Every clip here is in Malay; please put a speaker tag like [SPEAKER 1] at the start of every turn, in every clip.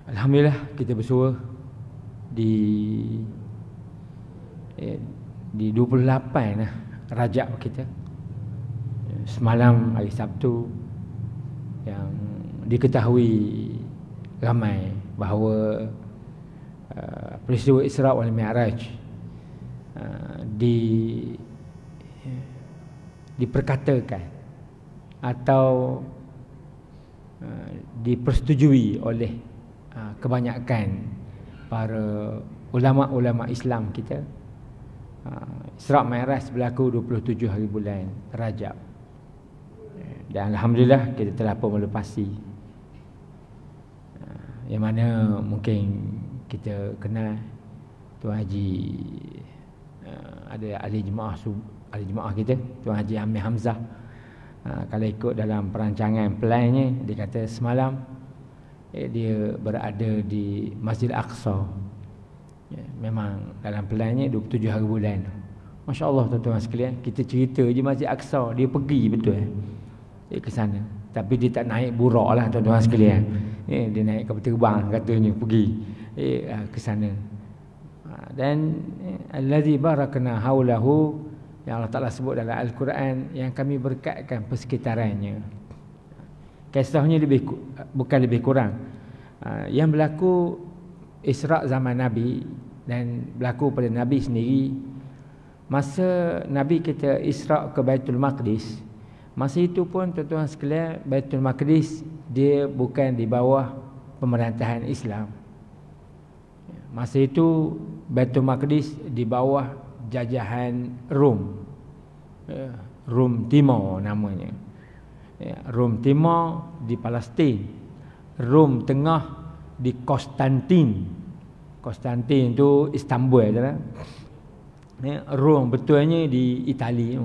[SPEAKER 1] Alhamdulillah kita bersua di 28 Rajab kita. Semalam hari Sabtu yang diketahui ramai bahawa peristiwa Isra' wal Mi'raj diperkatakan atau dipersetujui oleh kebanyakan para ulama-ulama Islam kita. Isra' Mi'raj berlaku 27 hari bulan Rajab. Dan alhamdulillah kita telah pun melepasi, yang mana mungkin kita kenal Tuan Haji, ada ahli jemaah kita, Tuan Haji Amir Hamzah. Kalau ikut dalam perancangan plannya, dia kata semalam dia berada di Masjid Aqsa. Memang dalam plannya 27 hari bulan. Masya Allah tuan-tuan sekalian, kita cerita je Masjid Aqsa, dia pergi betul ke sana. Tapi dia tak naik burak lah tuan-tuan sekalian. Dia naik kapal terbang katanya pergi ke sana. Dan allazi barakna haulahu, yang Allah Ta'ala sebut dalam Al-Quran, yang kami berkatkan persekitarannya. Kisahnya bukan lebih kurang. Yang berlaku Isra' zaman Nabi dan berlaku pada Nabi sendiri. Masa Nabi kita Isra' ke Baitul Maqdis, masa itu pun tuan-tuan sekalian, Baitul Maqdis dia bukan di bawah pemerintahan Islam. Masa itu Baitul Maqdis di bawah jajahan Rom. Rom Timur namanya. Rom Timur di Palestin, Rom Tengah di Konstantin. Konstantin itu Istanbul lah. Rom betulnya di Itali.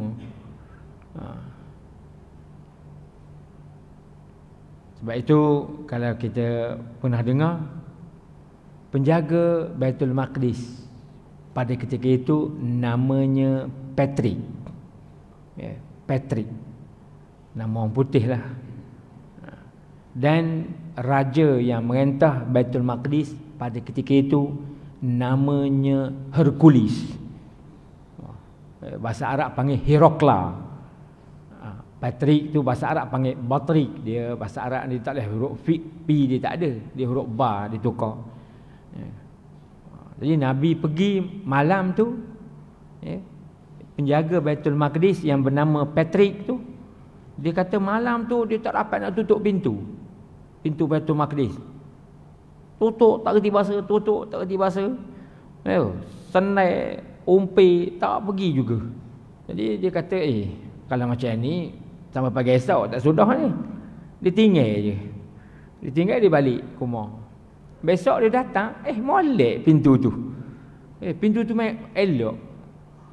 [SPEAKER 1] Sebab itu kalau kita pernah dengar, penjaga Baitul Maqdis pada ketika itu namanya Patrick. Patrick, nama orang putih lah. Dan raja yang merentah Baitul Maqdis pada ketika itu namanya Hercules. Bahasa Arab panggil Herakla. Patrick tu bahasa Arab panggil Batrik. Dia bahasa Arab dia tak ada huruf P, dia tak ada. Dia huruf ba ditukar. Jadi Nabi pergi malam tu, penjaga Baitul Maqdis yang bernama Patrick tu, dia kata malam tu dia tak dapat nak tutup pintu Baitul Maqdis. Tutup tak reti bahasa, tutup tak reti bahasa. Senai umpi tak pergi juga. Jadi dia kata kalau macam ni sampai pagi esok tak sudah ni. Dia tinggal je. Dia tinggal dia balik ke rumah. Besok dia datang, molek pintu tu. Pintu tu main elok.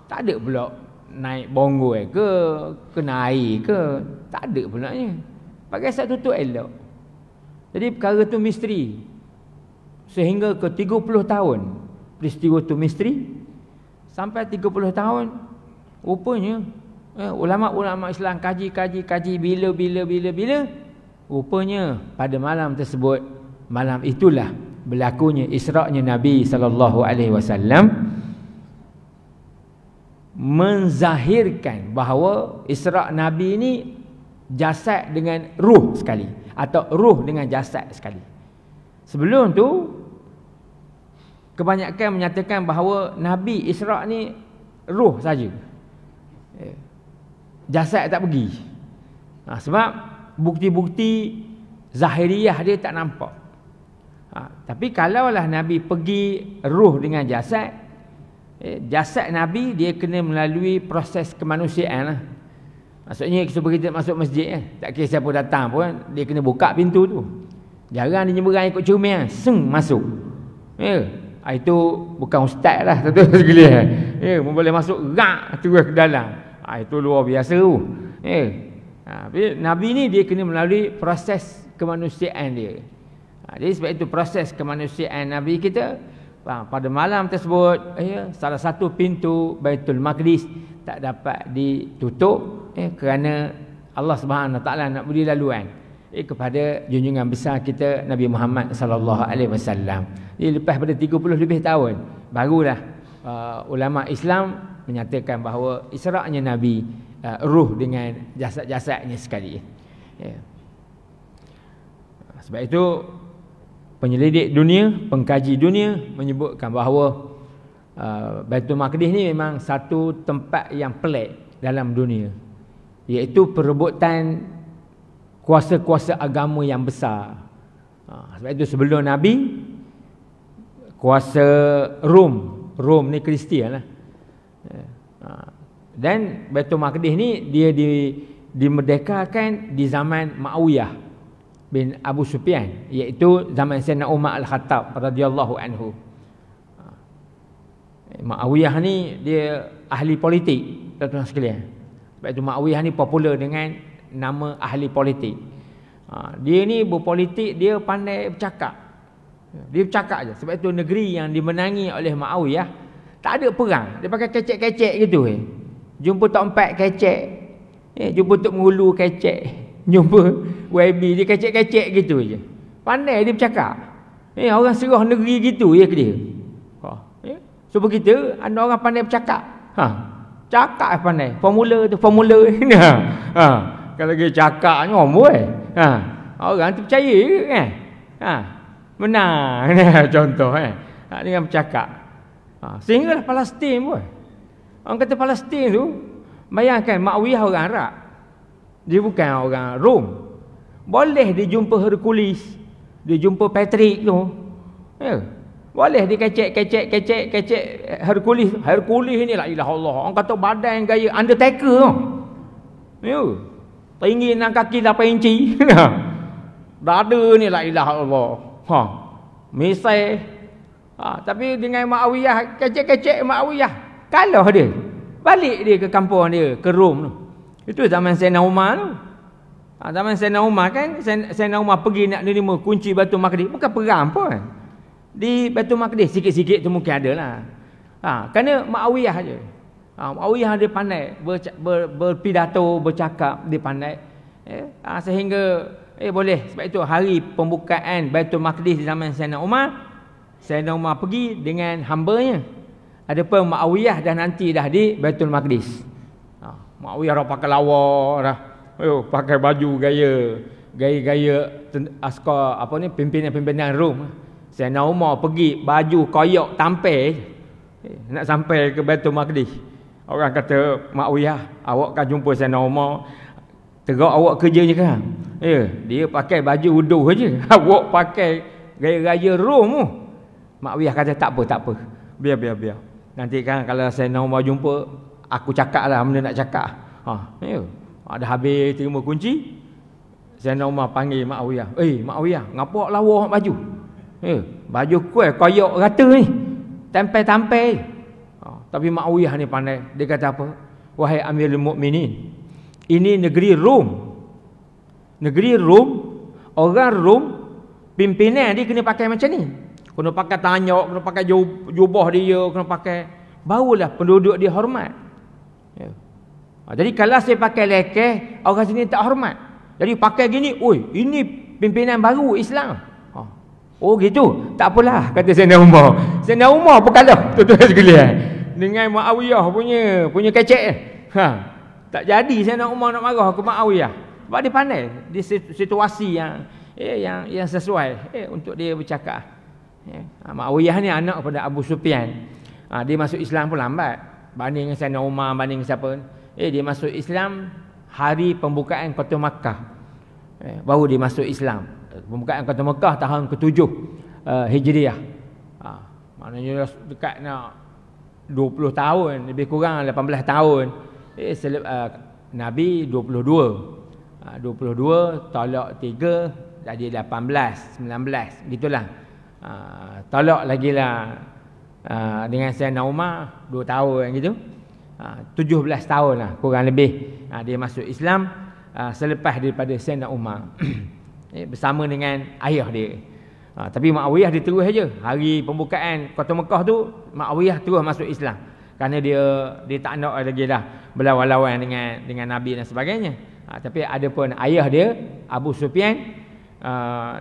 [SPEAKER 1] Tak ada pula naik bonggol ke kena air ke, tak ada pula nya. Pagi esok tutup elok. Jadi perkara tu misteri. Sehingga ke 30 tahun peristiwa tu misteri. Sampai 30 tahun rupanya ulama-ulama Islam kaji bila rupanya pada malam tersebut, malam itulah berlakunya Isra'nya Nabi sallallahu alaihi wasallam, menzahirkan bahawa Isra' Nabi ini jasad dengan ruh sekali, atau ruh dengan jasad sekali. Sebelum tu kebanyakan menyatakan bahawa Nabi Isra' ni ruh saja, jasad tak pergi. Sebab bukti-bukti zahiriyah dia tak nampak. Tapi kalaulah Nabi pergi ruh dengan jasad, jasad Nabi dia kena melalui proses kemanusiaan lah. Maksudnya cuba kita masuk masjid, tak kira siapa datang pun, dia kena buka pintu tu. Jarang dia nyeberang ikut cermin, masuk. Itu bukan ustaz lah tuan-tuan sekalian. Boleh masuk rak terus ke dalam. Itu luar biasa tu. Tapi Nabi ni dia kena melalui proses kemanusiaan dia. Jadi sebab itu proses kemanusiaan Nabi kita, pada malam tersebut salah satu pintu Baitul Maqdis tak dapat ditutup kerana Allah Subhanahu Wa Taala nak beri laluan. kepada junjungan besar kita Nabi Muhammad sallallahu alaihi wasallam. Jadi lepas pada 30 lebih tahun barulah ulama Islam menyatakan bahawa Isra'nya Nabi ruh dengan jasad-jasadnya sekali. Ya. Sebab itu penyelidik dunia, pengkaji dunia menyebutkan bahawa Baitul Maqdis ni memang satu tempat yang pelik dalam dunia, iaitu perebutan kuasa-kuasa agama yang besar. Sebab itu sebelum Nabi, kuasa Rom ni Kristian lah. Dan Baitul Maqdis ni dia dimerdekakan di zaman Muawiyah bin Abu Sufyan, iaitu zaman Sayyidina Umar Al-Khattab radhiyallahu anhu. Muawiyah ni dia ahli politik, tuan-tuan sekalian. Sebab itu Muawiyah ni popular dengan nama ahli politik. Dia ni berpolitik, dia pandai bercakap. Dia bercakap je. Sebab itu negeri yang dimenangi oleh Muawiyah tak ada perang. Dia pakai kecek-kecek gitu. Jumpa Tok Empat kecek, jumpa Tok Mengulu kecek, jumpa YB dia kecek-kecek gitu je. Pandai dia bercakap. Orang serah negeri gitu ya ke dia. So begitu, ada orang pandai bercakap. Cakap pandai. Formula tu formula. Kalau dia cakap ngomong orang tu percaya ke kan? Menang contoh dengan bercakap. Sehinggalah Palestin pun. Orang kata Palestin tu, bayangkan Muawiyah orang Arab. Dia bukan orang Rom. Boleh dia jumpa Hercules, dia jumpa Patrick tu. Boleh dia kecek Hercules. Hercules ni la ilaha Allah. Orang kata badan gaya Undertaker tu. Tinggi 6 kaki 8 inci. Dada ni la ilaha Allah. Misai. Tapi dengan Muawiyah, kecek-kecek Muawiyah, kalah dia. Balik dia ke kampung dia, ke Rom tu. Itu zaman Sayyidina Umar tu. Zaman Sayyidina Umar kan, Sayyidina Umar pergi nak nerima kunci Baitul Maqdis. Bukan perang pun. Di Baitul Maqdis sikit-sikit tu mungkin ada lah. Kerana Muawiyah je. Muawiyah dia pandai berpidato, bercakap, dia pandai. Sehingga boleh. Sebab itu hari pembukaan Baitul Maqdis di zaman Sayyidina Umar pergi dengan hambanya. Adapun Muawiyah dah nanti dah di Baitul Maqdis. Muawiyah dah pakai lawa dah. Pakai baju gaya askar pimpinan Rom. Sayyidina Umar pergi baju koyok tampil nak sampai ke Baitul Maqdis. Orang kata, Muawiyah, awak kan jumpa Sayyidina Umar, teruk awak kerja je kan? Dia pakai baju wudu je. Awak pakai gaya-gaya Rom tu. Muawiyah kata tak apa. Biar. Nanti kan kalau Sayyidina Umar jumpa, aku cakap lah benda nak cakap. Ada habis terima kunci, Sayyidina Umar panggil Muawiyah. Muawiyah, ngapa lawa baju? Baju kuih koyok rata ni, tampil. Tapi Muawiyah ni pandai. Dia kata apa? Wahai Amirul Mukminin, ini negeri Rom. Negeri Rom, orang Rom, pimpinan dia kena pakai macam ni. Kena pakai tanyok, kena pakai jubah dia, kena pakai, barulah penduduk dia hormat. Jadi kalau saya pakai lekeh, orang sini tak hormat. Jadi pakai gini, ini pimpinan baru Islam. Oh gitu, tak apalah, kata Sayyidina Umar. Sayyidina Umar pun kalah, tuan-tuan sekalian, dengan Muawiyah punya kecek. Tak jadi Sayyidina Umar nak marah ke Muawiyah. Sebab dia pandai di situasi yang sesuai untuk dia bercakap. Muawiyah ni anak pada Abu Sufyan. Dia masuk Islam pun lambat banding dengan Sayyidina Umar, banding siapa. Dia masuk Islam hari pembukaan Kota Makkah. Baru dia masuk Islam. Pembukaan Kota Makkah tahun ke-7 Hijriah. Maknanya dekat nak 20 tahun, lebih kurang 18 tahun. Nabi 22 tolak 3 jadi 18, 19 gitulah. Tolak lagi lah dengan Sayyidina Umar 2 tahun gitu. 17 tahun lah kurang lebih dia masuk Islam selepas daripada Sayyidina Umar. Bersama dengan ayah dia. Tapi Muawiyah dia terus aja. Hari pembukaan Kota Mekah tu, Muawiyah terus masuk Islam. Kerana dia tak nak lagi dah berlawan-lawan dengan Nabi dan sebagainya. Tapi ada pun ayah dia Abu Sufyan,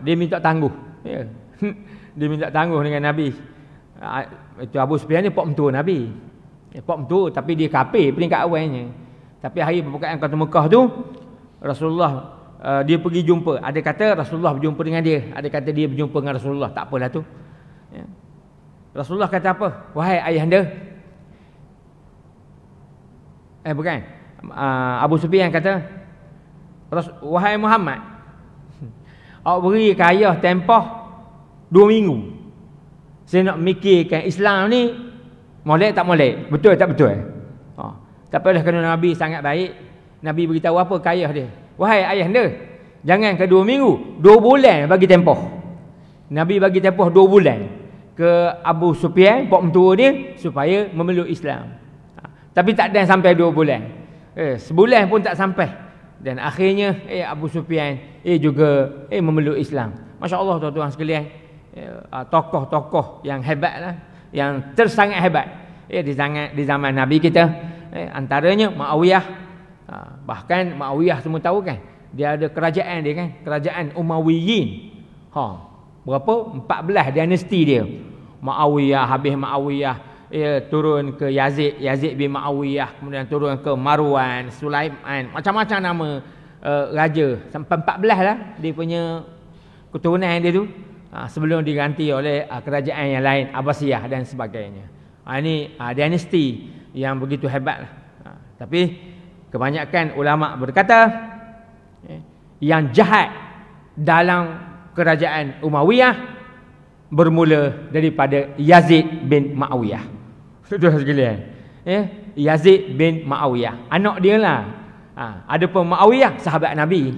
[SPEAKER 1] dia minta tangguh, ya. Dia minta tangguh dengan Nabi. Itu Abu Sufyan ni pak mentua Nabi, pak mentua, tapi dia kafir peringkat awalnya. Tapi hari pembukaan kota Mekah tu, Rasulullah dia pergi jumpa. Ada kata Rasulullah berjumpa dengan dia, ada kata dia berjumpa dengan Rasulullah. Tak apalah tu, ya. Rasulullah kata apa? Wahai ayahanda, bukan, Abu Sufyan kata, wahai Muhammad, awak beri ke ayah tempoh 2 minggu. Saya nak mikirkan Islam ni molek tak molek, betul tak betul. Tapi oleh kerana Nabi sangat baik, Nabi beritahu apa ke ayah dia? Wahai ayahanda, jangan ke 2 minggu, 2 bulan bagi tempoh. Nabi bagi tempoh 2 bulan ke Abu Sufyan, pak mentua dia, supaya memeluk Islam. Tapi tak ada sampai 2 bulan. Sebulan pun tak sampai. Dan akhirnya Abu Sufyan juga memeluk Islam. Masya-Allah tuan-tuan sekalian, tokoh-tokoh yang hebat lah, yang tersangat hebat di zaman Nabi kita. Antaranya Muawiyah. Bahkan Muawiyah semua tahu kan, dia ada kerajaan dia kan, kerajaan Umayyin. Berapa? 14 dinasti dia. Muawiyah, habis Muawiyah turun ke Yazid bin Muawiyah, kemudian turun ke Marwan, Sulaiman, macam-macam nama raja, sampai 14 lah dia punya keturunan dia tu, sebelum diganti oleh kerajaan yang lain, Abbasiyah dan sebagainya. Ini dinasti yang begitu hebat lah. Tapi kebanyakan ulama berkata yang jahat dalam kerajaan Umayyah bermula daripada Yazid bin Muawiyah. Saudara sekalian, Yazid bin Muawiyah, anak dia lah. Adapun Muawiyah sahabat Nabi.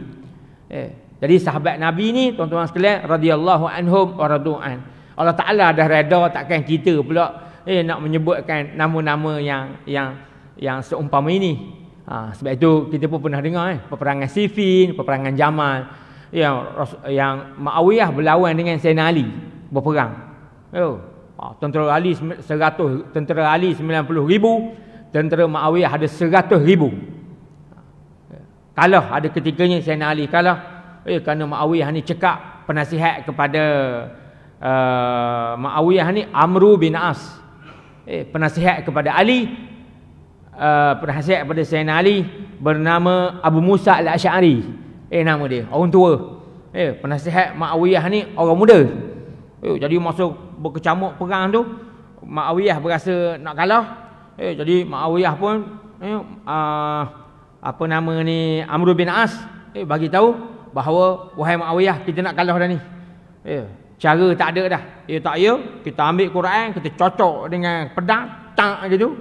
[SPEAKER 1] Jadi sahabat Nabi ni tuan-tuan sekalian, radhiyallahu anhum wa radu'an. Allah Taala dah reda, takkan kita pula nak menyebutkan nama-nama yang seumpama ini. Sebab itu kita pun pernah dengar peperangan Siffin, peperangan Jamal, yang Muawiyah berlawan dengan Sayyidina Ali berperang. Tentera Ali 100, tentera Ali 90,000, tentera Muawiyah ada 100,000. Kalah, ada ketikanya Sayyidina Ali kalah kerana Muawiyah ni cekak penasihat kepada Muawiyah ni Amru bin As, penasihat kepada Ali, penasihat kepada Sayyidina Ali bernama Abu Musa al-Asy'ari. Nama dia, orang tua. Penasihat Muawiyah ni orang muda. Jadi masa berkecamuk perang tu, Muawiyah berasa nak kalah. Jadi Muawiyah pun apa nama ni, Amr bin As bagi tahu bahawa wahai Muawiyah, kita nak kalah dah ni. Cara tak ada dah. Tak ya, kita ambil Quran, kita cocok dengan pedang, tak gitu.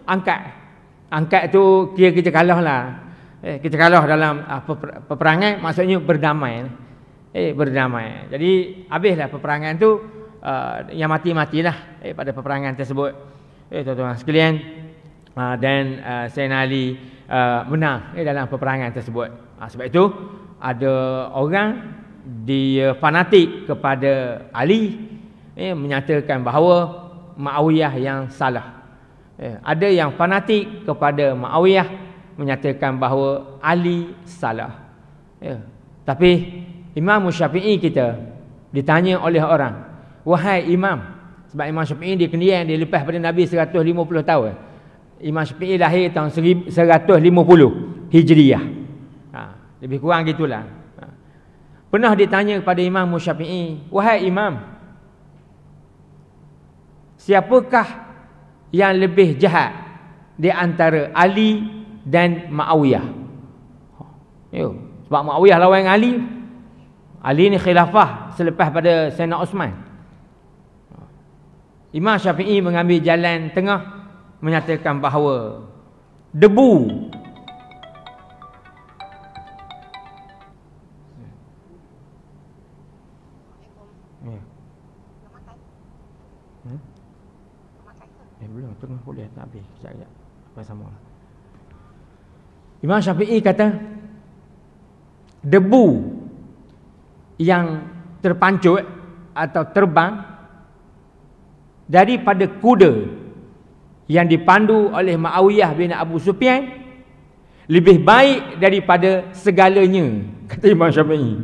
[SPEAKER 1] Angkat tu kira kita kalah lah. Kita kalah dalam peperangan, maksudnya berdamai. Berdamai. Jadi habislah peperangan tu, yang mati-matilah pada peperangan tersebut. Tuan-tuan sekalian, dan Sayyidina Ali menang dalam peperangan tersebut. Sebab itu ada orang dia fanatik kepada Ali, menyatakan bahawa Muawiyah yang salah. Ada yang fanatik kepada Muawiyah, menyatakan bahawa Ali salah. Tapi Imam Syafi'i kita ditanya oleh orang, wahai Imam, sebab Imam Syafi'i dia kendian, dia lepas pada Nabi 150 tahun. Imam Syafi'i lahir tahun 150 Hijriyah. Lebih kurang gitulah. Pernah ditanya kepada Imam Syafi'i, wahai Imam, siapakah yang lebih jahat di antara Ali dan Muawiyah? Sebab Muawiyah lawan Ali. Ali ni khilafah selepas pada Sayyidina Osman. Imam Syafi'i mengambil jalan tengah, menyatakan bahawa debu belum tengah boleh tak habis sekejap apa sama. Imam Syafi'i kata debu yang terpancut atau terbang daripada kuda yang dipandu oleh Muawiyah bin Abu Sufyan lebih baik daripada segalanya, kata Imam Syafi'i.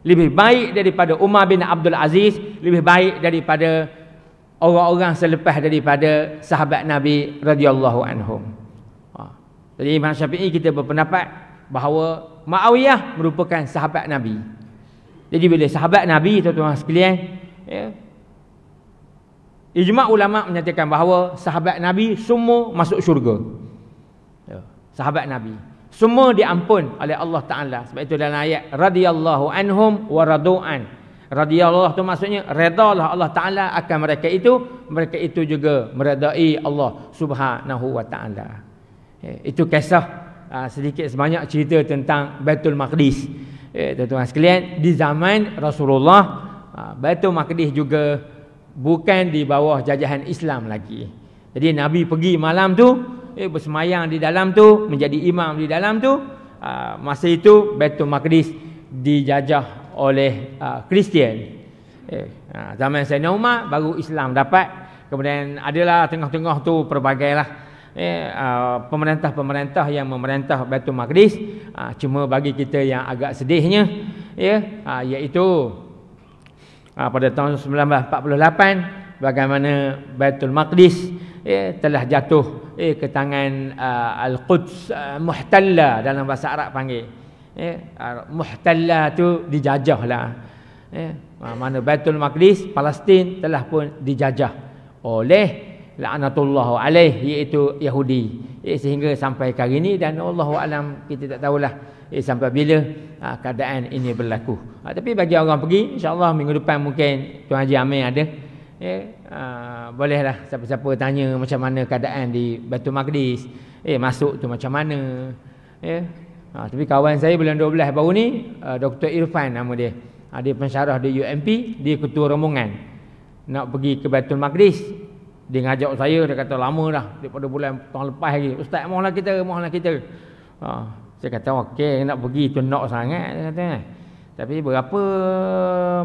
[SPEAKER 1] Lebih baik daripada Umar bin Abdul Aziz, lebih baik daripada orang-orang selepas daripada sahabat Nabi radhiyallahu anhum. Jadi Imam Syafi'i kita berpendapat bahawa Muawiyah merupakan sahabat Nabi. Jadi bila sahabat Nabi, tuan-tuan sekalian, ijma' ulama menyatakan bahawa sahabat Nabi semua masuk syurga. Sahabat Nabi semua diampun oleh Allah Ta'ala. Sebab itu dalam ayat radhiyallahu anhum wa radu'an. Radhiyallahu tu maksudnya redalah Allah Ta'ala akan mereka itu juga meredai Allah Subhanahu wa Ta'ala. Itu kisah sedikit sebanyak cerita tentang Baitul Maqdis. Tuan-tuan sekalian, di zaman Rasulullah, Baitul Maqdis juga bukan di bawah jajahan Islam lagi. Jadi Nabi pergi malam tu, bersemayang di dalam tu, menjadi imam di dalam tu. Masa itu Baitul Maqdis dijajah oleh Kristian. Zaman Sayyidina Umar baru Islam dapat. Kemudian adalah tengah-tengah tu pelbagailah pemerintah-pemerintah yang memerintah Baitul Maqdis. Cuma bagi kita yang agak sedihnya, iaitu pada tahun 1948 bagaimana Baitul Maqdis telah jatuh ke tangan Al-Quds muhtalla, dalam bahasa Arab panggil. Muhtalla tu dijajah lah. Mana Baitul Maqdis Palestin telah pun dijajah oleh la'natullahu alaih, iaitu Yahudi. Sehingga sampai kali ini, dan Allahu alam, kita tak tahulah sampai bila keadaan ini berlaku. Tapi bagi orang pergi, insya-Allah minggu depan mungkin Tuan Haji Amir ada. Bolehlah siapa-siapa tanya macam mana keadaan di Baitul Maqdis. Masuk tu macam mana. Tapi kawan saya bulan 12 baru ni, Dr. Irfan nama dia. Dia pensyarah di UMP, dia ketua rombongan nak pergi ke Baitul Maqdis. Dia ngajak saya, dia kata lama dah daripada bulan tahun lepas lagi. Ustaz, mohonlah kita. Saya kata okey, nak pergi tu nak sangat, dia kata. Tapi berapa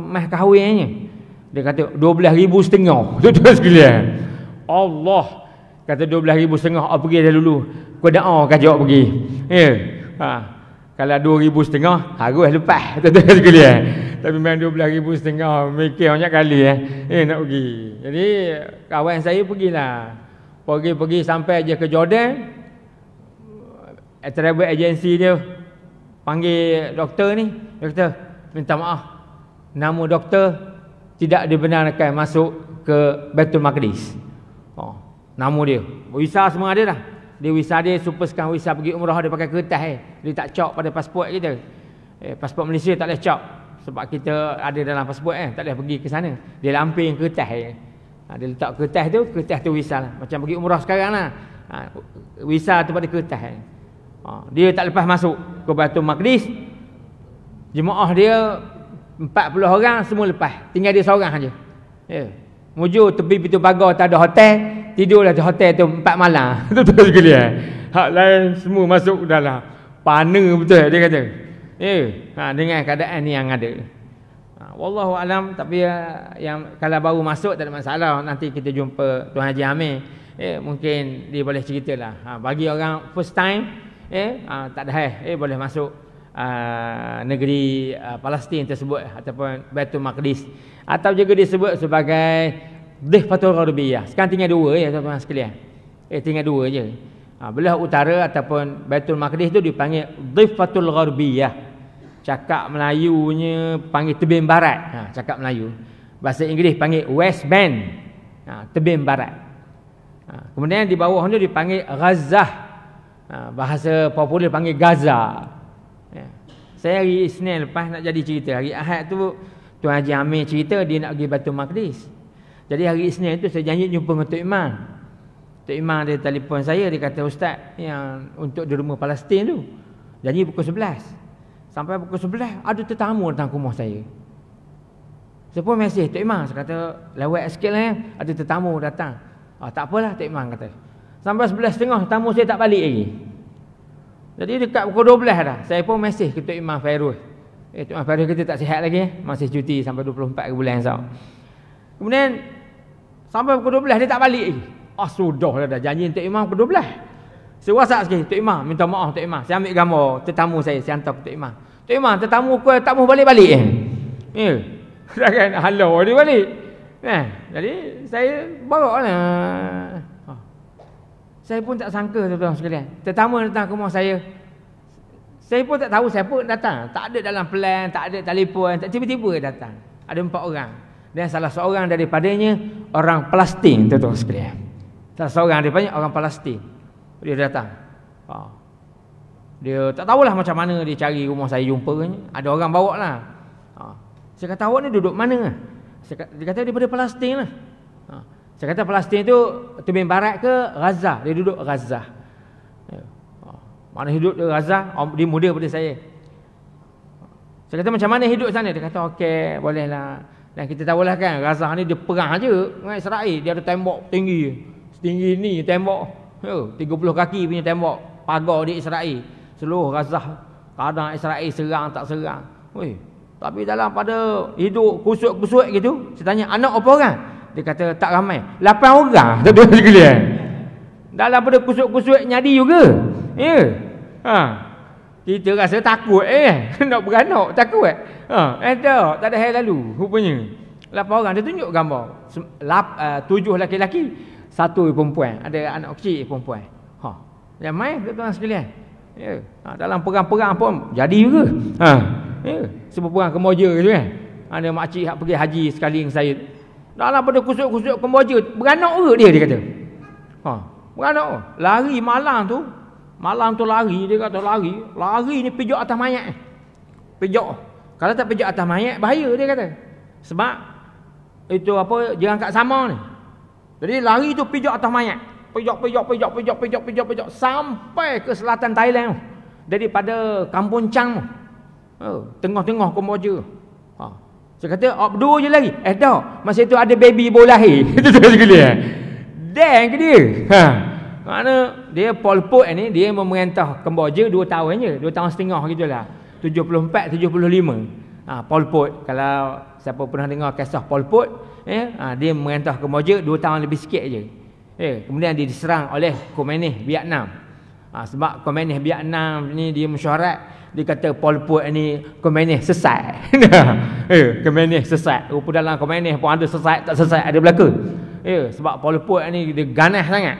[SPEAKER 1] mas kahwinnya? Dia kata 12,500. Tuan-tuan sekalian, Allah kata 12,500. Pergi dah dulu, kau doa kajak pergi. Kalau 2,500 harus lepas, tuan-tuan sekalian. Tapi memang 12,500 mikir banyak kali nak pergi. Jadi kawan saya pergilah. Pergi sampai je ke Jordan. Travel agency dia panggil doktor ni. Doktor, minta maaf, nama doktor tidak dibenarkan masuk ke Baitul Maqdis. Nama dia, visa semua ada dah. Dia visa dia superskan visa pergi umrah, dia pakai kertas dia tak cop pada pasport kita. Pasport Malaysia tak boleh cop sebab kita ada dalam pasport tak boleh pergi ke sana. Dia lamping kertas dia letak kertas tu visa lah. Macam pergi umrah sekarang lah. Visa tu pada kertas dia tak lepas masuk ke Baitul Maqdis. Jemaah dia 40 orang semua lepas, tinggal dia seorang aja. Mujur tepi pintu pagar, tak ada hotel, tidurlah di hotel tu 4 malam. Betul sekalian. Hak lain semua masuk dalam. Pana betul dia kata. Dengan keadaan ni yang ada. Wallahu alam, tapi yang kalau baru masuk tak ada masalah. Nanti kita jumpa Tuan Haji Amir. Mungkin dia boleh ceritalah. Bagi orang first time tak ada boleh masuk negeri Palestin tersebut ataupun Baitul Maqdis, atau juga disebut sebagai Dhiffatul Gharbiyah. Sekarang tinggal 2 ya tuan-tuan sekalian. Tinggal 2 je. Belah utara ataupun Baitul Maqdis tu dipanggil Dhiffatul Gharbiyah. Cakap Melayunya panggil tebing barat. Cakap Melayu. Bahasa Inggeris panggil West Bank. Tebing barat. Kemudian di bawah tu dipanggil Gaza. Bahasa popular panggil Gaza. Saya hari Isnin lepas nak jadi cerita. Hari Ahad tu Tuan Haji Amir cerita dia nak pergi Baitul Maqdis. Jadi hari Isnin tu saya janji jumpa dengan Tok Imam. Tok Imam dia telefon saya, dia kata ustaz yang untuk di rumah Palestin tu janji pukul 11. Sampai pukul 11 ada tetamu datang ke rumah saya. Saya pun mesej Tok Imam, saya kata lewat sikit lah ada tetamu datang. Tak apalah Tok Imam kata. Sampai 11.30 tamu saya tak balik lagi. Jadi dekat pukul 12 dah. Saya pun mesej ke Tok Imam Fairuz. Tok Imam Fairuz kita tak sihat lagi. Masih cuti sampai 24 bulan esok. Kemudian sampai pukul 12 dia tak balik lagi. Sudah dah janji Tok Imam pukul 12. Saya WhatsApp sikit, Tok Imam, minta maaf Tok Imam. Saya ambil gambar tetamu saya hantar ke Tok Imam. Tok Imam, tetamu ku tak mau balik-balik ya. Takkan halau dia balik. Jadi saya baraklah. Saya pun tak sangka tuan-tuan sekalian. Tetamu datang ke rumah saya. Saya pun tak tahu siapa datang. Tak ada dalam plan, tak ada telefon, tak tiba-tiba datang. Ada 4 orang. Dan salah seorang daripadanya orang Palestin, tuan-tuan sekalian. Salah seorang daripadanya orang Palestin. Dia datang. Dia tak tahulah macam mana dia cari rumah saya jumpanya. Ada orang bawa lah. Saya kata, awak ni duduk mana? Dia kata daripada Palestin lah. Saya kata Palestin tu tebing barat ke Gaza? Dia duduk Gaza. Mana hidup di Gaza? Dia muda daripada saya. Saya kata macam mana hidup sana? Dia kata okey, bolehlah. Dan kita tahulah kan, Gaza ni dia perang je dengan Israel. Dia ada tembok tinggi. Setinggi ni tembok. 30 kaki punya tembok. Pagar di Israel. Seluruh Gaza. Kadang Israel serang tak serang. Tapi dalam pada hidup kusut-kusut gitu, saya tanya, anak apa orang? Dia kata tak ramai. 8 orang. Tuan-tuan sekalian. Dalam pada kusut-kusut nyadi juga. Ya. Kita rasa takut nak beranak takut. Tak ada hal lalu rupanya. 8 orang. Dia tunjuk gambar. 7 laki-laki, 1 perempuan. Ada anak kecil perempuan. Yang main tuan-tuan sekalian. Ya. Dalam perang-perang pun jadi juga. Sebab perang Kemboja tu kan. Ada makcik yang pergi haji sekali dengan saya. Dalam pada kusut-kusut Kemboja, beranak ke dia kata. Beranak. Lari malam tu lari, dia kata lari ni pijak atas mayat. Pijak. Kalau tak pijak atas mayat bahaya dia kata. Sebab itu apa, jerangkak sama ni. Jadi lari tu pijak atas mayat. Pijak sampai ke selatan Thailand. Daripada Kampung Chang tu. Tengah-tengah Kemboja. Saya kata, berdua je lagi. Tak. Masa itu ada baby baru lahir. Itu sekalian. Dan ke dia. Mana dia Pol Pot ni, dia memerintah Kemboja 2 tahun je. 2 tahun setengah gitulah. 74, 75. Pol Pot. Kalau siapa pernah dengar kisah Pol Pot, dia memerintah Kemboja 2 tahun lebih sikit je. Kemudian dia diserang oleh Komunis Vietnam. Sebab Komunis Vietnam ni dia mesyuarat. Dia kata Pol Pot ni komunis sesat. Komunis sesat. Rupa dalam komunis pun ada sesat tak sesat, ada belaka. Sebab Pol Pot ni dia ganas sangat.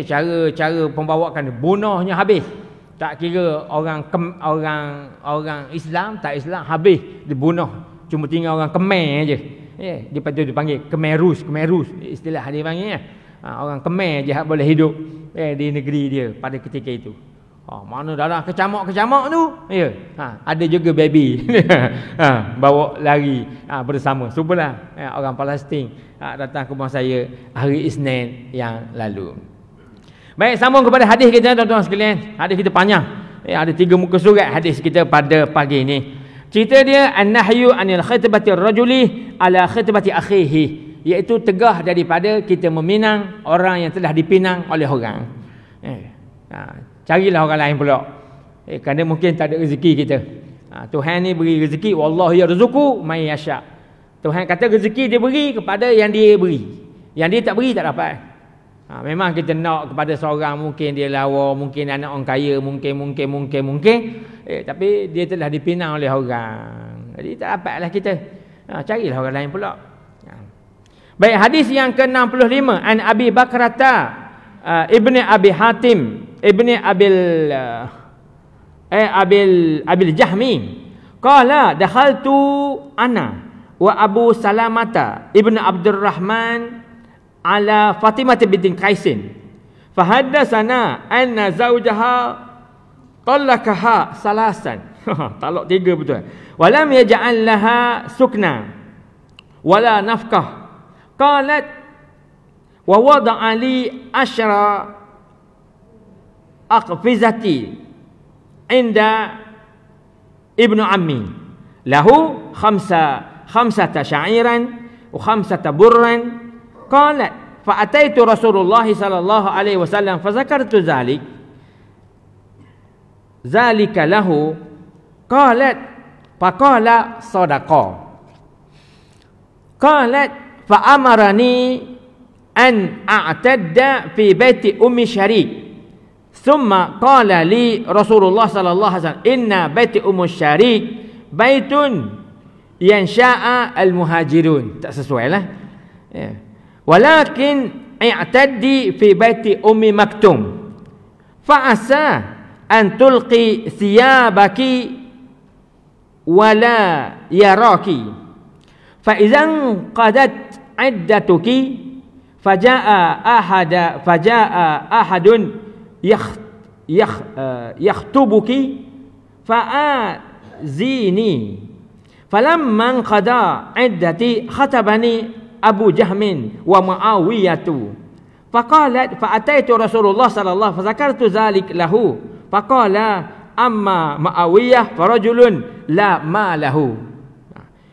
[SPEAKER 1] Cara pembawakan dia bunuhnya habis. Tak kira orang Islam tak Islam, habis dibunuh. Cuma tinggal orang Khmer aje. Dia dipanggil Khmer Rus, istilah dia panggilnya. Orang Khmer je boleh hidup di negeri dia pada ketika itu. Mana dalam kecamak-kecamak tu, ada juga baby. Bawa lari bersama. Cubalah orang Palestin datang ke rumah saya hari Isnin yang lalu. Baik, sambung kepada hadis kita tuan-tuan sekalian. Hadis kita panjang. Ada 3 muka surat hadis kita pada pagi ini. Cerita dia an-nahyu anil khitbati rajuli ala khitbati akhihi, iaitu tegah daripada kita meminang orang yang telah dipinang oleh orang. Carilah orang lain pula. Kerana mungkin tak ada rezeki kita. Tuhan ni beri rezeki, wallahu yarzuqu may yasha. Tuhan kata rezeki dia beri kepada yang dia beri. Yang dia tak beri tak dapat. Memang kita nak kepada seorang, mungkin dia lawa, mungkin anak orang kaya, mungkin. Tapi dia telah dipinang oleh orang. Jadi tak dapatlah kita. Carilah orang lain pula. Baik, hadis yang ke-65 an Abi Bakrata ibni Abi Hatim ibni Abil Jahmi qala dakhaltu ana wa Abu Salamata ibnu Abdurrahman ala Fatimah binti Qaisin fahaddatsana anna zawjaha talaqaha salasan. Talak 3 betul. Walam yaj'al laha sukna wala nafkah. Qalat wa wada'a li ashra aqfizati inda ibnu ammi lahu khamsata sya'iran wa khamsata burran. Qalat fa ataitu Rasulullah sallallahu alaihi wasallam fa zakartu zalika lahu. Qalat fa qala sadaqa. Qalat fa amarani an a'tadda fi baiti ummi Syarik Summa qala li Rasulullah sallallahu alaihi wasallam, inna baiti Syarik baitun yansha'a al-muhajirun. Tak sesuai lah. Ya. Walakin i'taddi fi baiti Ummi Maktum. Fa'asa an tulqi thiyabaki wala yaraki. Fa idzan qadat iddatuki faja'a ahadun yakhtubuki fa'azini. Falamman qada iddati khatabani Abu Jahmin wa Muawiyatu. Faqalat fa'ataitu Rasulullah sallallahu fazakartu zalik lahu. Faqala amma Muawiyah farajulun la ma lahu.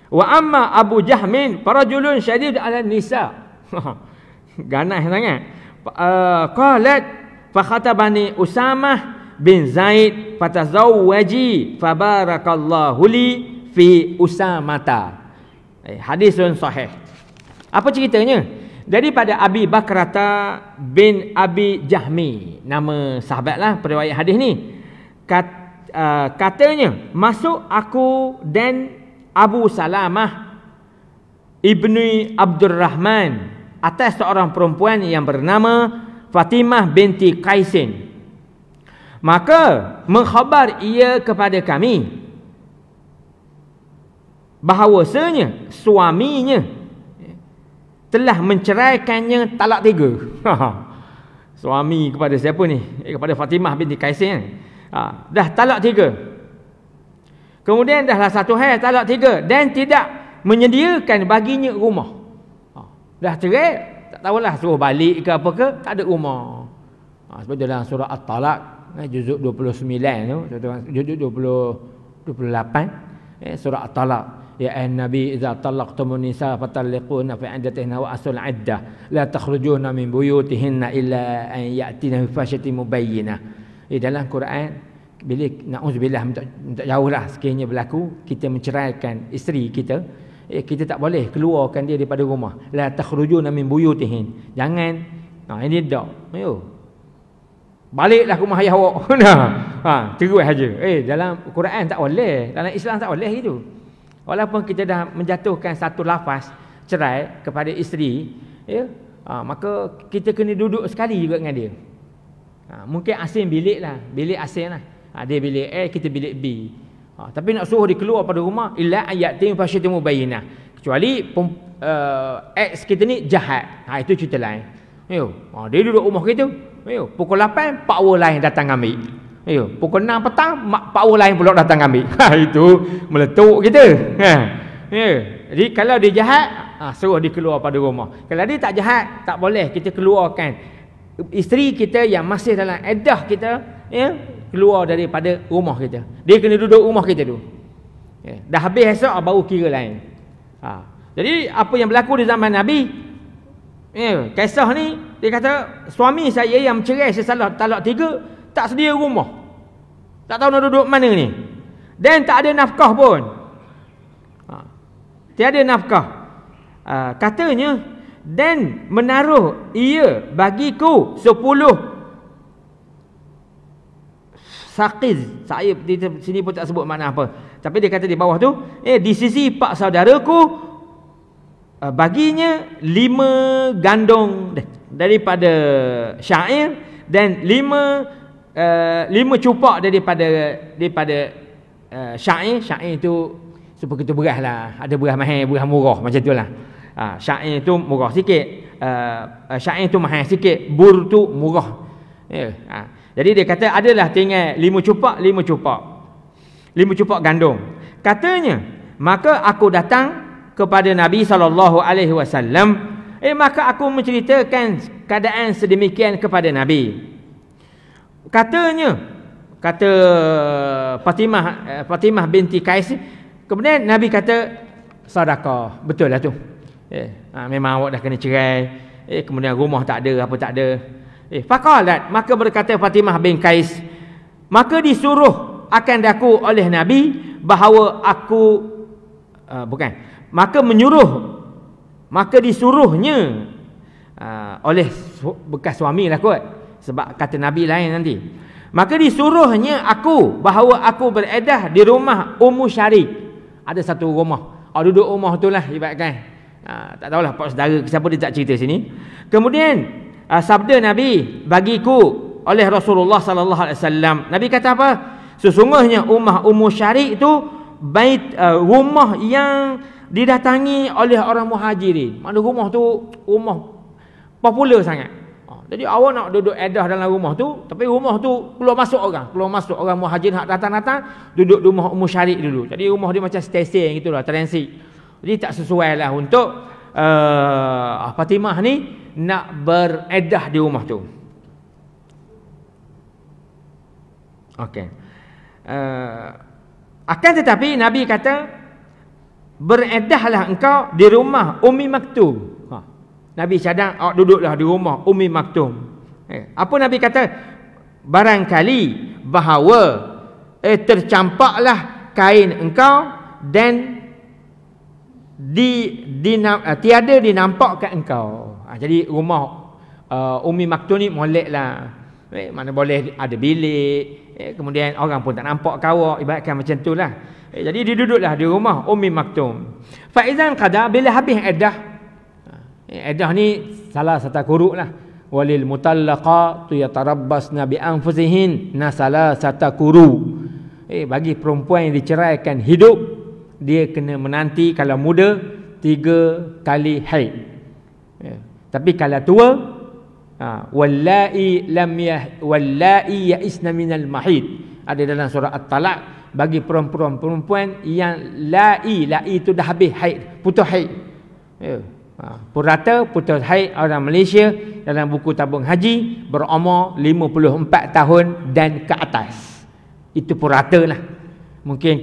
[SPEAKER 1] Wa amma Abu Jahmin farajulun syadid ala nisa. Ganas sangat. Qalat fa khatabani Usamah bin Zaid fatazawwaji fabarakallahu li fi Usamata. Hadisun sahih. Apa ceritanya? Daripada Abi Bakrata bin Abi Jahmi, nama sahabatlah periwayat hadis ni. Katanya, masuk aku dan Abu Salamah ibni Abdul Rahman atas seorang perempuan yang bernama Fatimah binti Qaisin. Maka mengkhabar ia kepada kami bahawasanya suaminya telah menceraikannya talak 3. Suami kepada siapa ni? Kepada Fatimah binti Qaisin. Dah talak 3. Kemudian dahlah satu hari talak 3 dan tidak menyediakan baginya rumah. Dah cerai, tak tahulah suruh balik ke apa ke, tak ada rumah. Sebab dalam surah At-Talaq juzuk 29 tu, juzuk 28 surah At-Talaq. Ya Nabi, idza talaqtumun nisa fatalliquna fi iddatihinna wa asul iddah la takhrujuna min buyutihinna illa an ya'tina bi fashatin mubayyinah. Dalam Quran, bila na'udzubillah minta jauhlah sekiranya berlaku kita menceraikan isteri kita, kita tak boleh keluarkan dia daripada rumah. La takhrujuna min buyutihin. Jangan. Ini dak. Ayo. Baliklah ke rumah ayah awak. Terus saja. Dalam Quran tak boleh, dalam Islam tak boleh gitu. Walaupun kita dah menjatuhkan satu lafaz cerai kepada isteri, maka kita kena duduk sekali juga dengan dia. Mungkin asing bilik lah, bilik asing lah. Dia bilik A, kita bilik B. Tapi nak suruh dia keluar pada rumah, illa ayatin fasyatin mubayyinah. Kecuali ex kita ni jahat. Itu cerita lain. Dia duduk rumah kita. Pukul 8 power lain datang ambil. Pukul 6 petang power lain pula datang ambil. Itu meletup kita. Jadi kalau dia jahat, suruh dia keluar pada rumah. Kalau dia tak jahat, tak boleh kita keluarkan isteri kita yang masih dalam iddah kita, keluar daripada rumah kita. Dia kena duduk rumah kita dulu. Dah habis esok baru kira lain. Jadi apa yang berlaku di zaman Nabi, kisah ni dia kata suami saya yang mencerai saya talak 3 tak sedia rumah. Tak tahu nak duduk mana ni. Dan tak ada nafkah pun. Tiada nafkah. Katanya, dan menaruh ia bagiku 10 saqiz. Saya di sini pun tak sebut makna apa. Tapi dia kata di bawah tu, di sisi pak saudaraku baginya 5 gandong daripada syair dan 5 cupak daripada syair. Syair itu seperti itu beras lah. Ada beras mahal, beras murah macam tu lah. Syair itu murah sikit, syair itu mahal sikit, bur tu murah. Jadi dia kata adalah tinggal 5 cupak gandum. Katanya, maka aku datang kepada Nabi SAW. Maka aku menceritakan keadaan sedemikian kepada Nabi. Katanya, kata Fatimah binti Qais, kemudian Nabi kata sedekah. Betul lah tu. Memang awak dah kena cerai. Kemudian rumah tak ada, apa tak ada. Faqalat, maka berkata Fatimah bin Qais, maka disuruh akan daku oleh Nabi bahawa aku maka disuruhnya oleh bekas suami lah kot.
[SPEAKER 2] sebab kata Nabi lain nanti. Maka disuruhnya aku bahawa aku beredah di rumah Ummu Syarik. Ada satu rumah. Duduk rumah tu lah ibaratkan. Tak tahulah pak saudara siapa dia tak cerita sini. Kemudian sabda Nabi bagiku oleh Rasulullah sallallahu alaihi wasallam. Nabi kata apa? Sesungguhnya rumah Ummu Syarik tu rumah yang didatangi oleh orang muhajirin. Mana rumah tu rumah popular sangat. Jadi awak nak duduk edah dalam rumah tu, tapi rumah tu keluar masuk orang muhajirin hak datang-datang duduk di rumah Ummu Syarik dulu. Jadi rumah dia macam stesen gitulah, transit. Jadi tak sesuai lah untuk Fatimah ni nak beredah di rumah tu. Okey. Akan tetapi Nabi kata beredahlah engkau di rumah Ummi Maktum. Nabi cadang awak duduklah di rumah Ummi Maktum. Apa Nabi kata? Barangkali bahawa tercampaklah kain engkau dan tiada dinampakkan engkau. Jadi rumah Ummi Maktum ni molek lah. Mana boleh ada bilik, kemudian orang pun tak nampak kau, ibaratkan macam tu lah. Jadi dia duduklah di rumah Ummi Maktum. Faizan qada, bila habis iddah. Iddah ni salah satu kuruk lah. Walil mutallaqatu yatarabbasna bi anfusihin nasala satu kuru. Bagi perempuan yang diceraikan hidup, dia kena menanti kalau muda 3 kali haid. Tapi kalau tua, wallahi ya'isna minal mahid. Ada dalam surah At-Talaq bagi perempuan yang la'i itu dah habis haid, putus haid. Purata putus haid orang Malaysia dalam buku tabung haji berumur 54 tahun dan ke atas. Itu purata lah. Mungkin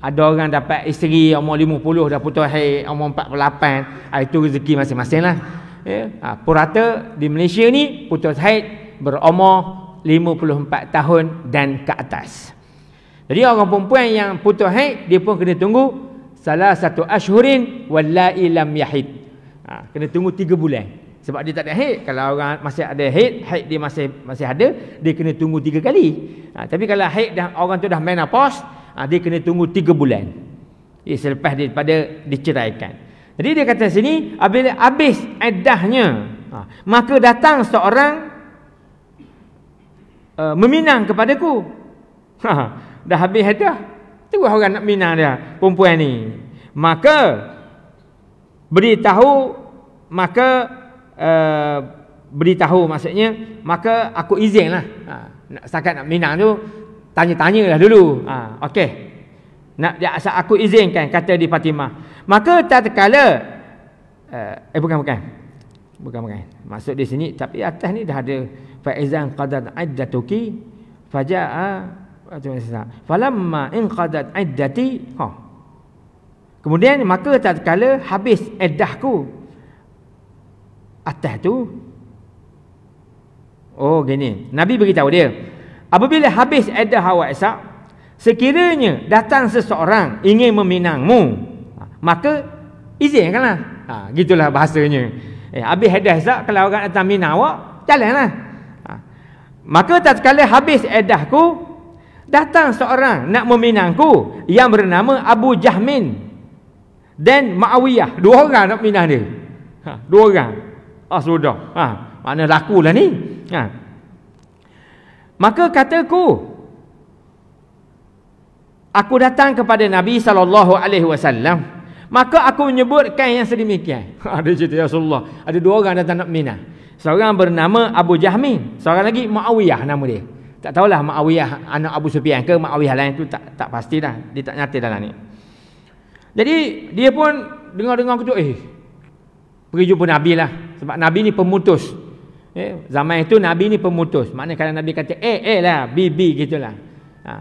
[SPEAKER 2] ada orang dapat isteri umur 50 dah putus haid, umur 48. Itu rezeki masing-masing lah. Purata di Malaysia ni putus haid berumur 54 tahun dan ke atas. Jadi orang perempuan yang putus haid, dia pun kena tunggu salah satu ashhurin wallahi lam yahid. Kena tunggu 3 bulan. Sebab dia tak ada haid. Kalau orang masih ada haid dia masih ada, dia kena tunggu 3 kali. Tapi kalau haid dah, orang tu dah menopause, dia kena tunggu 3 bulan. Selepas daripada diceraikan. Jadi dia kata sini, apabila habis iddahnya, maka datang seorang meminang kepadaku. Dah habis iddah, terus orang nak minang dia, perempuan ni. Maka beritahu maksudnya, maka aku izinlah. Setakat nak minang tu, tanya-tanyalah dulu. Okey. Asal aku izinkan, kata di Fatimah. Maka tatkala bukan. Maksud di sini, tapi atas ni dah ada faizan qadat iddatuki fajaa falamma in qadat iddati. Kemudian maka tatkala habis iddahku, atas tu gini, Nabi beritahu dia, apabila habis iddah awak Isa, sekiranya datang seseorang ingin meminangmu, maka izinkanlah. Gitulah bahasanya. Habis iddah Isa, kalau orang datang minang awak, jalanlah. Maka tatkala habis iddahku, datang seorang nak meminangku yang bernama Abu Jahmin dan Muawiyah. 2 orang nak minang dia. 2 orang. Sudah. Mana lakulah ni. Maka kataku, aku datang kepada Nabi SAW. Maka aku menyebutkan yang sedemikian. Dia cerita, ya Rasulullah, ada 2 orang datang nak minang. Seorang bernama Abu Jahmin, seorang lagi Muawiyah nama dia. Tak tahulah Muawiyah anak Abu Sufyan ke Muawiyah lain tu, tak pasti dah. Dia tak nyata dalam ni. Jadi dia pun dengar-dengar kata, pergi jumpa Nabi lah. Sebab Nabi ni pemutus. Zaman itu Nabi ni pemutus. Maknanya kalau Nabi kata lah, bibi gitulah.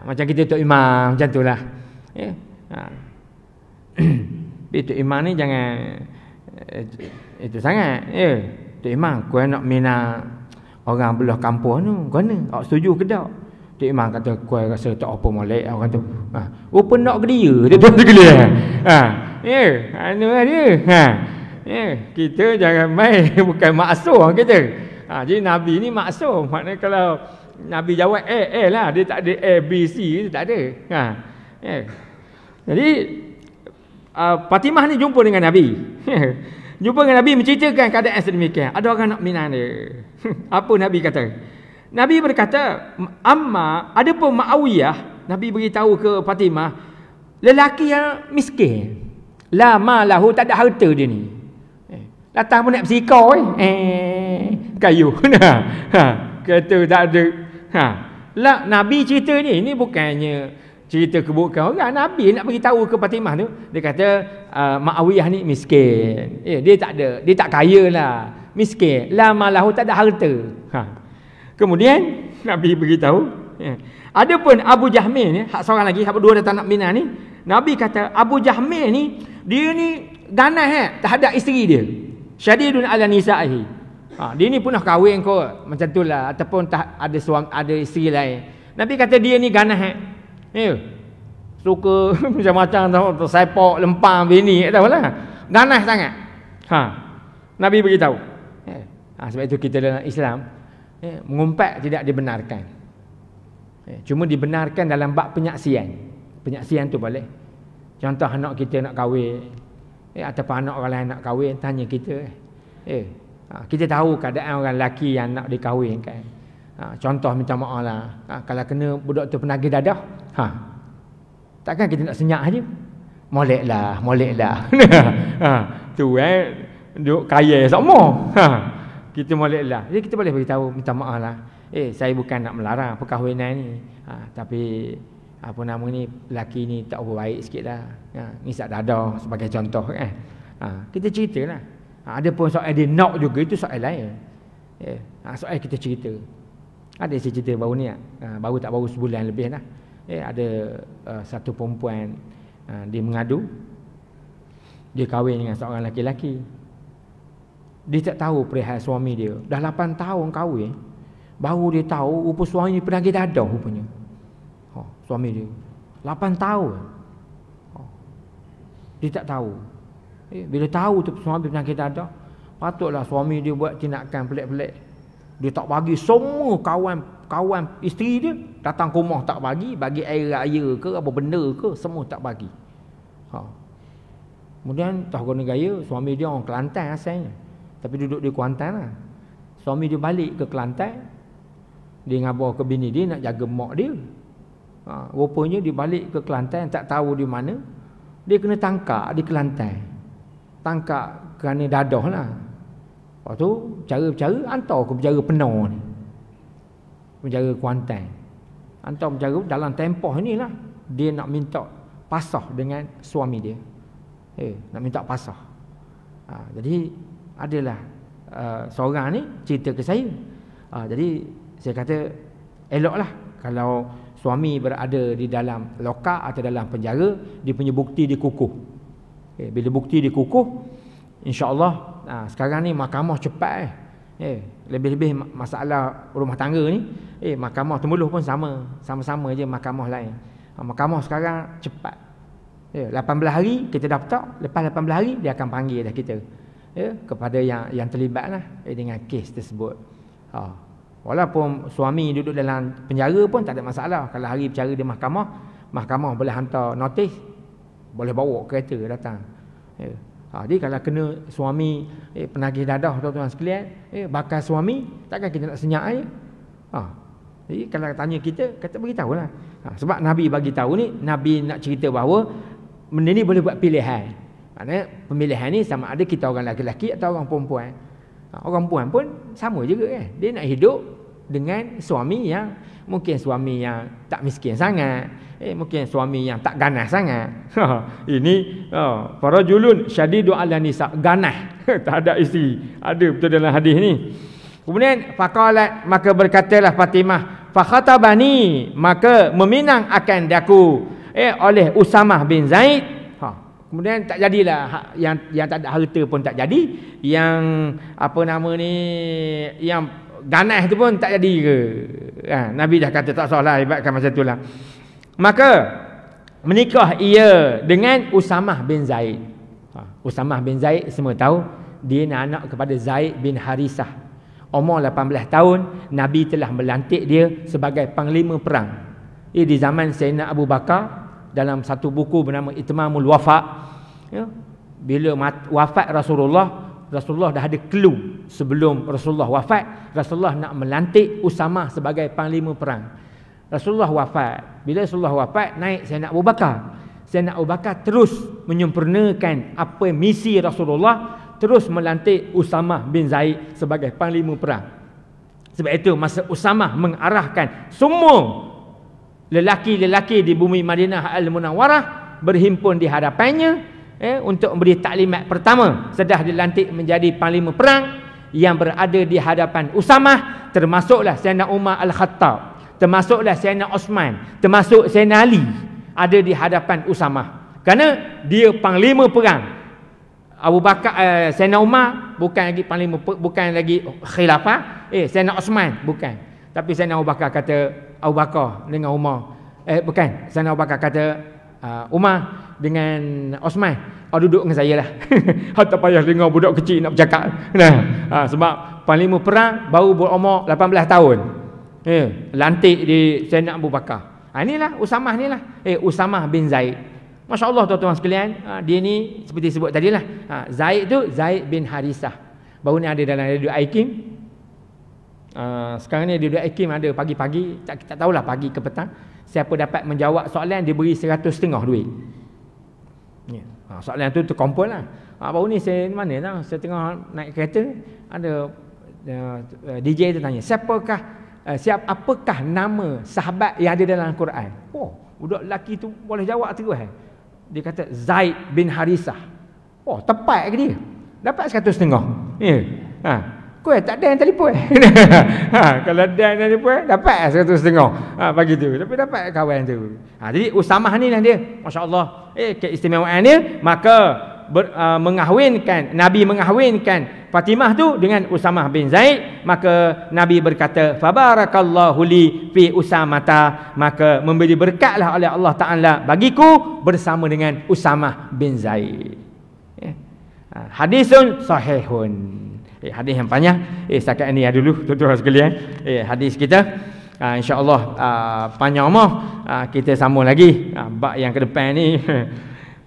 [SPEAKER 2] Macam kita Tok Imam, macam tu lah. Tok Imam ni jangan itu sangat. Tok Imam, kau nak minang orang belah kampung tu, kau ni awak setuju ke tak? Tok Imam kata, kau rasa tak apa molek. Orang tu, rupa nak ke dia? Dia tu dia. Anu lah dia. Kita jangan main, bukan maksud kita. Jadi Nabi ni maksum. Maknanya kalau Nabi jawab lah, dia tak ada A, B, C, tak ada. Jadi Fatimah ni jumpa dengan Nabi. Jumpa dengan Nabi menceritakan keadaan sedemikian. Ada orang nak minang dia. Apa Nabi kata? Nabi berkata, amma adapun Muawiyah, Nabi beritahu ke Fatimah, lelaki yang miskin. La malahu, tak ada harta dia ni. Datang pun nak bersikau kayu. Kata tak ada. Lah Nabi cerita ni bukannya cerita keburukan orang. Nabi nak beritahu ke Fatimah tu, dia kata Muawiyah ni miskin. Dia tak ada, dia tak kaya lah. Miskin. La malahu, tak ada harta. Kemudian Nabi beritahu, adapun Abu Jahmil ni, hak seorang lagi, hak berdua datang nak bina ni, Nabi kata Abu Jahmil ni, dia ni ganas terhadap isteri dia. Syadidun ala nisa'ihi. Dia ni pernah kahwin kot, macam tu lah, ataupun tak ada suami, ada isteri lain. Nabi kata dia ni ganas suka macam-macam tahu, sepak lempang bini, tak tahulah. Ganas sangat. Nabi beritahu. Sebab itu kita dalam Islam, mengumpat tidak dibenarkan. Cuma dibenarkan dalam bab penyaksian. Penyaksian tu boleh. Contoh anak kita nak kahwin, ataupun anak orang lain nak kahwin, tanya kita. Kita tahu keadaan orang lelaki yang nak dikahwinkan. Contoh minta maaf lah, kalau kena budak tu penagih dadah, takkan kita nak senyap aja. Molek lah. Tu duk kaya semua. Kita molek lah. Jadi kita boleh beritahu, minta maaf lah. Saya bukan nak melarang perkahwinan ni. Tapi apa nama ni, lelaki ni tak baik sikit lah. Ngisap dadah sebagai contoh kan. Kita cerita lah. Ada pun soal dia nak juga, itu soal lain. Soal kita cerita. Ada saya cerita baru ni, baru sebulan lebih lah. Ada satu perempuan, dia mengadu, dia kahwin dengan seorang lelaki. Dia tak tahu perihal suami dia. Dah 8 tahun kahwin, baru dia tahu rupa suami ni penagih dadah rupanya. Suami dia 8 tahun. Dia tak tahu. Bila tahu tu suami penagih dadah, patutlah suami dia buat tindakan pelik-pelik. Dia tak bagi semua kawan isteri dia datang ke rumah, tak bagi air raya ke apa benda ke, semua tak bagi. Kemudian tahu guna gaya, suami dia orang Kelantan asalnya, tapi duduk di Kuantan lah. Suami dia balik ke Kelantan, dia ngabar ke bini dia nak jaga mak dia. Rupanya dia balik ke Kelantan, tak tahu di mana, dia kena tangkap di Kelantan. Tangkap kerana dadah lah. Lepas tu cara-cara hantar ke penjara Penang ni, penjara Kuantan. Hantar penjara dalam tempoh inilah dia nak minta pasah dengan suami dia. Nak minta pasah. Jadi adalah seorang ni cerita ke saya. Jadi saya kata eloklah kalau suami berada di dalam lokap atau dalam penjara, dia punya bukti dikukuh. Bila bukti dikukuh, insya-Allah sekarang ni mahkamah cepat. Lebih-lebih masalah rumah tangga ni, mahkamah Temeloh pun sama-sama je mahkamah lain. Mahkamah sekarang cepat. 18 hari kita daftar, lepas 18 hari dia akan panggil dah kita. Kepada yang terlibatlah dengan kes tersebut. Walaupun suami duduk dalam penjara pun tak ada masalah. Kalau hari bercara di mahkamah boleh hantar notis, boleh bawa kereta datang. Jadi kalau kena suami penagih dadah, tuan-tuan sekalian, bakal suami, takkan kita nak senyap aja. Jadi kalau tanya kita, kata beritahulah. Sebab Nabi bagi tahu ni, Nabi nak cerita bahawa benda ni boleh buat pilihan. Maknanya pemilihan ni sama ada kita orang lelaki atau orang perempuan. Orang perempuan pun sama juga kan. Dia nak hidup dengan suami yang mungkin suami yang tak miskin sangat, mungkin suami yang tak ganas sangat. Ini para julun syadidu ala nisa, ganas terhadap isteri. Ada betul dalam hadis ni. Kemudian faqalat, maka berkatalah Fatimah, fa khatabani, maka meminang akan daku oleh Usamah bin Zaid. Kemudian tak jadilah, yang tak ada harta pun tak jadi, yang apa nama ni, yang ganas tu pun tak jadi ke. Nabi dah kata tak salah, ibaratkan macam itulah. Maka menikah ia dengan Usamah bin Zaid. Usamah bin Zaid semua tahu dia anak kepada Zaid bin Harisah. Umur 18 tahun, Nabi telah melantik dia sebagai panglima perang. Di zaman Sayyidina Abu Bakar, dalam satu buku bernama Itmamul Wafa, ya, bila wafat Rasulullah dah ada clue sebelum Rasulullah wafat. Rasulullah nak melantik Usamah sebagai panglima perang. Rasulullah wafat. Bila Rasulullah wafat, naik Sayyidina Abu Bakar. Sayyidina Abu Bakar terus menyempurnakan apa misi Rasulullah, terus melantik Usamah bin Zaid sebagai panglima perang. Sebab itu masa Usamah mengarahkan semua lelaki-lelaki di bumi Madinah Al-Munawwarah berhimpun di hadapannya untuk memberi taklimat pertama sedah dilantik menjadi panglima perang, yang berada di hadapan Usamah termasuklah Sayyidina Umar Al-Khattab, termasuklah Sayyidina Osman, termasuk Sayyidina Ali ada di hadapan Usamah. Kerana dia panglima perang. Abu Bakar, Sayyidina Umar bukan lagi panglima, bukan lagi khilafah. Sayyidina Osman bukan. Tapi Sayyidina Abu Bakar kata Abu Bakar dengan Umar. Bukan. Sayyidina Abu Bakar kata Umar dengan Osman, duduk dengan saya lah. Tak payah dengar budak kecil nak bercakap. Sebab panglima perang baru berumur 18 tahun. Lantik di Sayyidina Abu Bakar. Inilah Usamah ni lah. Usamah bin Zaid. Masya Allah tuan-tuan sekalian, dia ni seperti sebut tadi lah. Zaid tu Zaid bin Harisah. Baru ni ada dalam Radio Aikim. Sekarang ni Radio Aikim ada pagi-pagi, tak tahulah pagi ke petang. Siapa dapat menjawab soalan, dia beri 100 setengah duit. Soalan tu terkumpul lah. Baru ni saya mana tau, saya tengah naik kereta, ada DJ tu tanya, apakah nama sahabat yang ada dalam Al-Quran? Budak lelaki tu boleh jawab terus. Dia kata Zaid bin Harisah. Tepat ke dia? Dapat 100 setengah. Kau tak ada yang telefon. Kalau ada yang telefon, dapat 100 setengah. Pagi tu. Tapi dapat kawan tu. Jadi Usamah ni lah dia. Masya Allah. Keistimewaan dia, maka Nabi mengahwinkan Fatimah tu dengan Usamah bin Zaid. Maka Nabi berkata, fabarakallahu li fi Usamata, maka memberi berkatlah oleh Allah Ta'ala bagiku bersama dengan Usamah bin Zaid. Hadisun sahihun. Hadis yang panjang. Setakat ini dulu tuan-tuan sekalian. Hadis kita insya-Allah panjang kita sambung lagi. Bab yang ke depan ni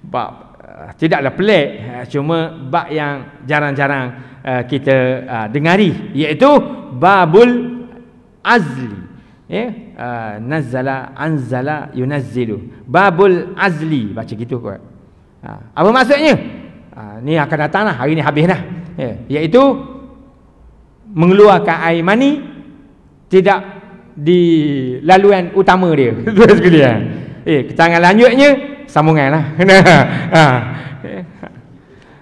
[SPEAKER 2] bab tidaklah pelik, cuma bab yang jarang-jarang kita dengari, iaitu babul azli. Nazzala anzala yunazzilu. Babul azli, baca gitu kot. Apa maksudnya? Ni akan datang lah, hari ni habis dah. Iaitu mengeluarkan air mani tidak di laluan utama dia. Tuan sekalian. Keterangan lanjutnya sambungan lah.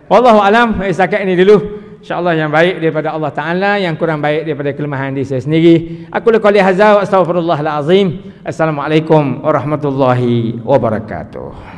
[SPEAKER 2] Wallahu alam. Setakat ini dulu. InsyaAllah yang baik daripada Allah Ta'ala, yang kurang baik daripada kelemahan diri saya sendiri. Aku qouli hadza wa astaghfirullahal azim. Assalamualaikum warahmatullahi wabarakatuh.